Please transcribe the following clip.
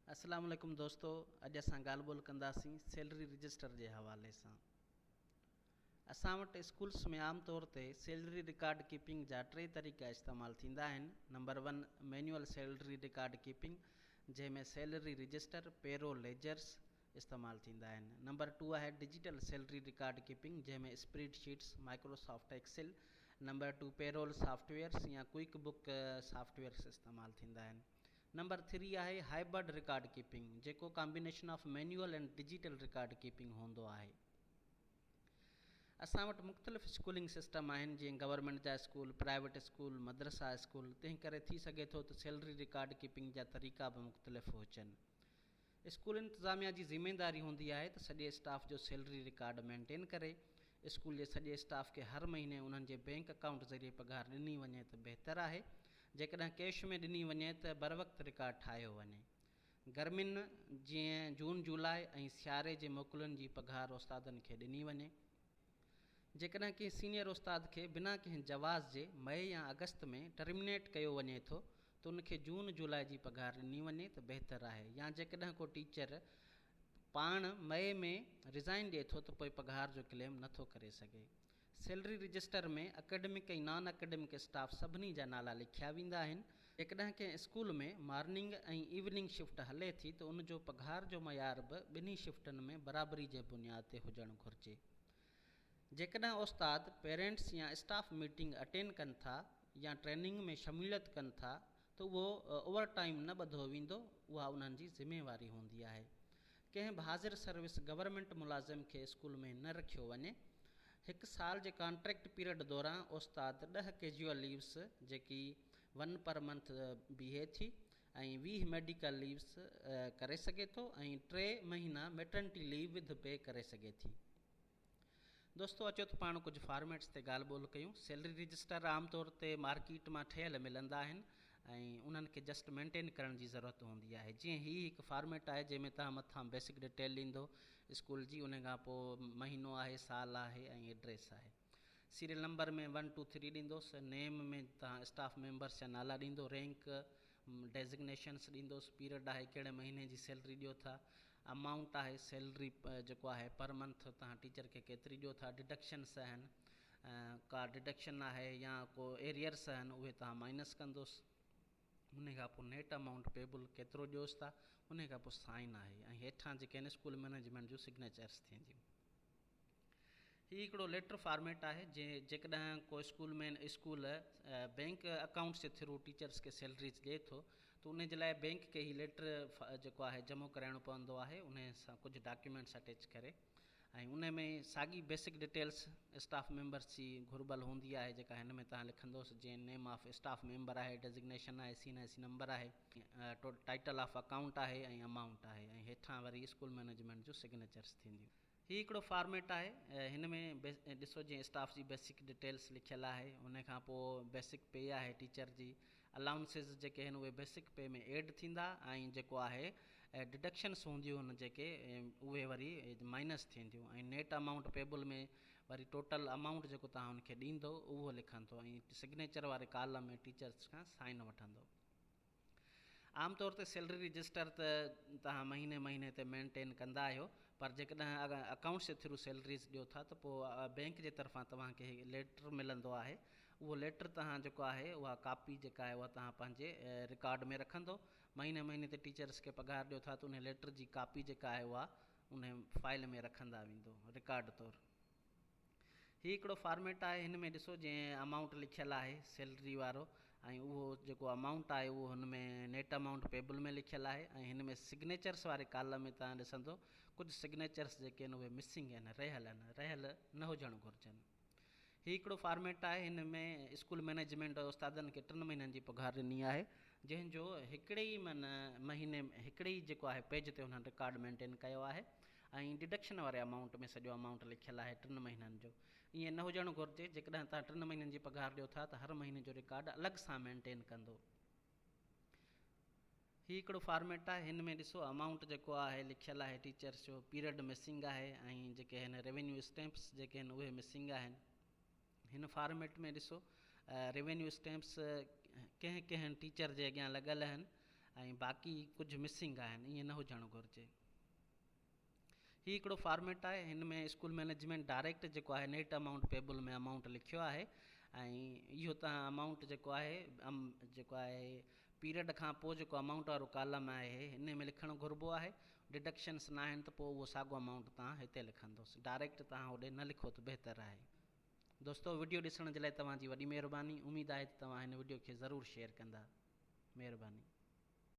अस्सलाम वालेकुम दोस्तों, अॼु असां ॻाल्हि ॿोल कंदासीं सैलरी रजिस्टर जे हवाले सां। असां वटि स्कूल्स में आम तौर ते सैलरी रिकॉर्ड कीपिंग जा टे तरीक़ा इस्तेमालु थींदा आहिनि। Number 1 manual salary record keeping, जंहिंमें सैलरी रजिस्टर, पेरोल लेजर्स इस्तेमालु थींदा आहिनि। नंबर 2 आहे डिजिटल सैलरी रिकॉर्ड कीपिंग, जंहिंमें spreadsheets, Microsoft Excel. Number 2 payroll softwares या क्विक बुक सॉफ्टवेयर्स इस्तेमालु थींदा आहिनि। नंबर 3 आहे हाइब्रिड रिकॉर्ड कीपिंग, जेको combination of manual and digital record keeping हूंदो आहे। असां वटि मुख़्तलिफ़ स्कूलिंग सिस्टम आहिनि, जीअं गवर्नमेंट जा स्कूल, प्राइवेट स्कूल, मदरसा स्कूल। तंहिं करे थी सघे थो त सैलरी रिकॉर्ड कीपिंग जा तरीक़ा बि मुख़्तलिफ़ हुजनि। स्कूल इंतिज़ामिया जी ज़िमेदारी हूंदी आहे त सॼे स्टाफ जो सैलरी रिकॉर्ड मेंटेन करे। स्कूल जे सॼे स्टाफ खे हर महीने उन्हनि जे बैंक अकाउंट ज़रिए पघार ॾिनी वञे त बहितरु आहे। जेकॾहिं कैश में ॾिनी वञे त बर वक़्तु रिकॉर्ड ठाहियो वञे। गर्मियुनि जीअं जून जुलाई ऐं सियारे जे मोकलुनि जी पघार उस्तादनि खे ॾिनी वञे। जेकॾहिं कंहिं सीनियर उस्ताद खे बिना कंहिं जवाज़ जे मई या अगस्त में टर्मिनेट कयो वञे थो त उनखे जून जुलाई जी पघार ॾिनी वञे त बहितरु आहे। या जेकॾहिं को टीचर पाण मई में रिज़ाइन ॾिए थो त पोइ पघार जो क्लेम नथो करे सघे। सैलरी रजिस्टर में अकेडमिक ऐं नॉन अकेडमिक स्टाफ सभिनी जा नाला लिखिया वेंदा आहिनि। जेकॾहिं कंहिं स्कूल में मॉर्निंग ऐं इवनिंग शिफ्ट हले थी त उनजो पघार जो मयार बि ॿिन्ही शिफ्टनि में बराबरी जे बुनियाद ते हुजणु घुरिजे। जेकॾहिं उस्ताद पेरेंट्स या स्टाफ मीटिंग अटेंड कनि था या ट्रेनिंग में शमूलियत कनि था त उहो ओवर टाइम न ॿधो वेंदो, उहा उन्हनि जी ज़िम्मेवारी हूंदी आहे। कंहिं बि हाज़िर सर्विस गवर्नमेंट मुलाज़िम खे स्कूल में न रखियो वञे। हिकु साल जे कॉन्ट्रैक्ट पीरियड दौरान उस्ताद 10 कैजुअल लीव्स जेकी 1 पर मंथ बीहे थी ऐं 20 मेडिकल लीव्स करे सघे थो ऐं 3 महीना मैटर्निटी लीव विद पे करे सघे थी। दोस्तों, अचो त पाण कुझु फॉर्मेट्स ते ॻाल्हि ॿोल कयूं। सैलरी रजिस्टर आमतौर ते मार्केट मां ठहियल मिलंदा आहिनि ऐं उन्हनि खे जस्ट मेंटेन करण जी ज़रूरत हूंदी आहे। जीअं हीअ हिकु फॉर्मेट आहे जंहिंमें तव्हां मथां बेसिक डिटेल ॾींदो स्कूल जी, उन खां पोइ महीनो आहे, साल आहे ऐं एड्रेस आहे। सीरियल नंबर में 1 2 3 ॾींदोसि। नेम में तव्हां स्टाफ मेंबर्स जा नाला ॾींदो, रैंक डेज़िग्नेशन्स ॾींदोसि, पीरियड आहे कहिड़े महीने जी सैलरी ॾियो था, अमाउंट आहे सैलरी जेको आहे पर मंथ तव्हां टीचर खे केतिरी ॾियो था, डिडक्शन्स आहिनि, का डिडक्शन आहे या को एरियर्स आहिनि उहे तव्हां माइनस कंदोसि। उन खां पोइ नेट अमाउंट पेबल केतिरो ॾियोसि था, उन खां पोइ साइन आहे ऐं हेठां जेके आहिनि स्कूल मैनेजमेंट जूं सिग्नेचर्स थींदियूं। हीउ हिकिड़ो लेटर फॉर्मेट आहे जेकॾहिं को स्कूल में स्कूल बैंक अकाउंट्स जे थ्रू टीचर्स खे सैलरीज ॾिए थो त उन जे लाइ बैंक खे हीउ लेटर जेको आहे जमो कराइणो पवंदो आहे, उन सां कुझु डॉक्यूमेंट्स अटैच करे ऐं उन में साॻी बेसिक डिटेल्स स्टाफ मेंबर्स जी घुर्बल हूंदी आहे, जेका हिन में तव्हां लिखंदोसि। जीअं नेम ऑफ स्टाफ मेंबर आहे, डेज़िग्नेशन आहे, SN नंबर आहे, टाइटल ऑफ अकाउंट आहे ऐं अमाउंट आहे ऐं हेठां वरी स्कूल मैनेजमेंट जूं सिग्नेचर्स थींदियूं। हीउ हिकिड़ो फॉर्मेट आहे। हिन में ॾिसो जीअं स्टाफ जी बेसिक डिटेल्स लिखियलु आहे, उन खां पोइ बेसिक पे आहे टीचर जी, अलाउंसिस जेके आहिनि उहे बेसिक पे में ऐड थींदा ऐं जेको आहे डिडक्शन्स हूंदियूं हुन जेके उहे वरी माइनस थींदियूं ऐं नेट अमाउंट पेबल में वरी टोटल अमाउंट जेको तव्हां हुनखे ॾींदो उहो लिखंदो ऐं सिग्नेचर वारे कॉलम में टीचर्स खां साइन वठंदो। आमतौर ते सैलरी रजिस्टर त तव्हां महीने महीने ते मेंटेन कंदा आहियो, पर जेकॾहिं अगरि अकाउंट्स जे थ्रू सैलरीज़ ॾियो था त पोइ बैंक जे तरफ़ां तव्हांखे लेटर मिलंदो आहे। उहो लेटर तव्हां जेको आहे उहा कापी जेका आहे उहा तव्हां पंहिंजे रिकॉर्ड में रखंदो। महीने महीने ते टीचर्स खे पघार ॾियो था त उन लेटर जी कापी जेका आहे उहा उन फाइल में रखंदा वेंदो रिकॉर्ड तौरु। हीउ हिकिड़ो फॉर्मेट आहे। हिन में ॾिसो जीअं अमाउंट लिखियलु आहे सैलरी वारो ऐं उहो जेको अमाउंट आहे उहो हुन में नेट अमाउंट पेबल में लिखियलु आहे ऐं हिन में सिग्नेचर्स वारे कॉलम में तव्हां ॾिसंदो कुझु सिग्नेचर्स जेके आहिनि उहे मिसिंग आहिनि, रहियल न हुजणु घुरिजनि। हीउ हिकिड़ो फॉर्मेट आहे। हिन में स्कूल मैनेजमेंट उस्तादनि खे 3 महीननि जी पघार ॾिनी आहे, जंहिंजो हिकिड़े ई महीने हिकिड़े ई जेको आहे पेज ते हुननि रिकॉर्ड मेंटेन कयो आहे ऐं डिडक्शन वारे अमाउंट में सॼो अमाउंट लिखियलु आहे 3 महीननि जो। ईअं न हुजणु घुरिजे। जेकॾहिं तव्हां 3 महीननि जी पघार ॾियो था त हर महीने जो रिकॉर्ड अलॻि सां मेंटेन कंदो। हीउ हिकिड़ो फॉर्मेट आहे। हिन में ॾिसो अमाउंट जेको आहे लिखियलु आहे टीचर्स जो, पीरियड मिसिंग आहे ऐं जेके आहिनि रेवेन्यू स्टैंप्स जेके आहिनि उहे मिसिंग आहिनि। हिन फॉर्मेट में ॾिसो रेवेन्यू स्टैंप्स कंहिं टीचर जे अॻियां लॻल आहिनि ऐं बाक़ी कुझु मिसिंग आहिनि, ईअं न हुजणु घुरिजे। ही हिकिड़ो फॉर्मेट आहे, हिन में स्कूल मैनेजमेंट डायरेक्ट जेको आहे नेट अमाउंट पेबल में अमाउंट लिखियो आहे, ऐं इहो तव्हां अमाउंट जेको आहे पीरियड खां पोइ जेको अमाउंट वारो कॉलम आहे हिन में लिखणु घुरिबो आहे। डिडक्शन्स न आहिनि त पोइ उहो साॻियो अमाउंट तव्हां हिते लिखंदोसि, डायरेक्ट तव्हां होॾे न लिखो त बहितरु आहे। दोस्तो, वीडियो ॾिसण जे लाइ तव्हांजी वॾी महिरबानी। उमेदु आहे त तव्हां हिन वीडियो खे ज़रूरु शेयर कंदा। महिरबानी।